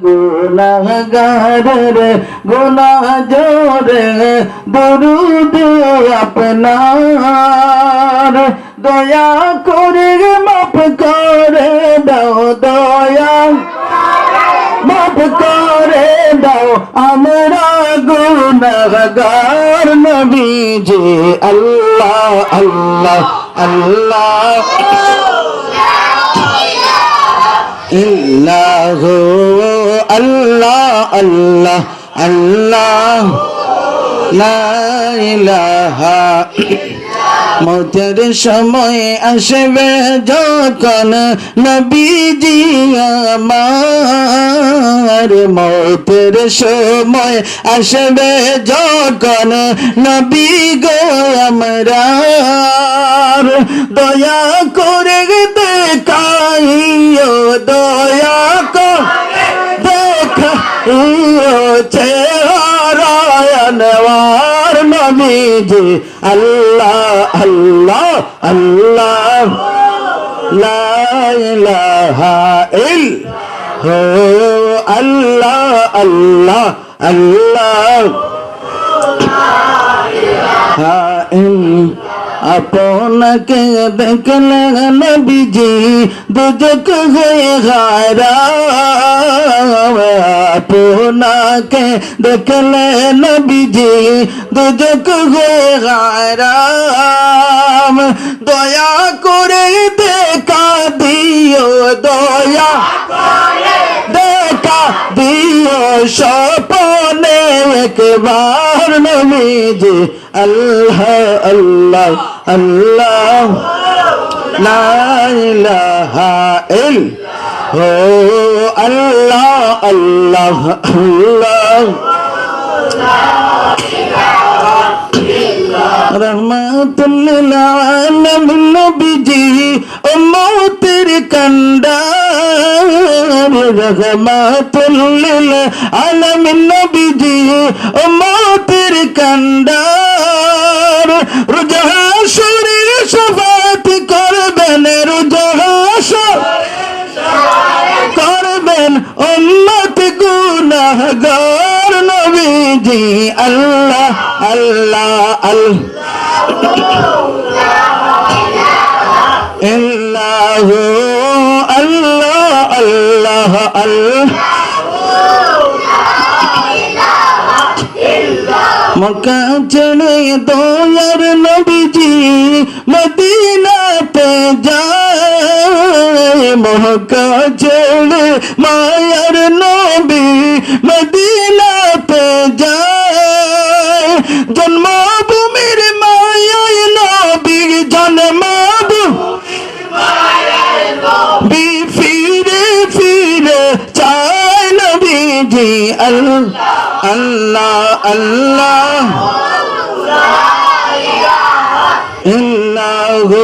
গুনাহগারের গুনাহ জোরে দরুদ আপনার দয়া করে মাফ করে দাও দয়া মাফ করে দাও আমরা গুনাহগার নবীজি আল্লাহ আল্লাহ আল্লাহ ইল্লাহু আল্লাহ আল্লাহ আল্লাহ লা ইলাহা মৌতের সময় আসবে যখন নবীজি আমার মৌতের সময় আসবে যখন নবী গো আমরা দয়া করে দেখাইও দয়া করে দেখাইও চেহারায়নওয়ার নবীজি আল্লাহ আল্লাহ আল্লাহ লা ইলাহা ইল্লাল্লাহ আল্লাহ আল্লাহ আপনাকে দেখলে নবীজি দুজক হয়ে হারাম আপনাকে দেখলে নবীজি দুজক হয়ে হারাম দয়া করে দেখা দিও দয়া দেখা দিও স্বপনে একবার নবীজি আল্লাহ আল্লাহ আল্লাহ লা ইলাহা ইল্লাল্লাহ আল্লাহ আল্লাহ রহমাতুল লিল আলামিন নবীজি উম্মতের কান্ডার রহমাতুল লিল আলামিন নবীজি উম্মতের কান্ডার রোজ হাসরে শাফাত করবেন রোজ হাসরে করবেন উম্মত গুনাহগার নবীজি আল্লাহ আল্লাহ ইল্লাহু আল্লাহ আল্লাহ আল্লাহ মক্কা ছেড়ে দয়ার নবীজি মদিনাতে যায় মক্কা ছেড়ে মায়ার নবী মদিনাতে যায় জন্মভূমির মায়ায় নবী জন্মভূমি ফিরে ফিরে চায় নবীজি আল্লাহ আল্লাহ ইল্লাহু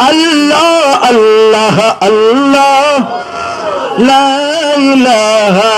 আল্লাহ আল্লাহ আল্লাহ লা ইলাহা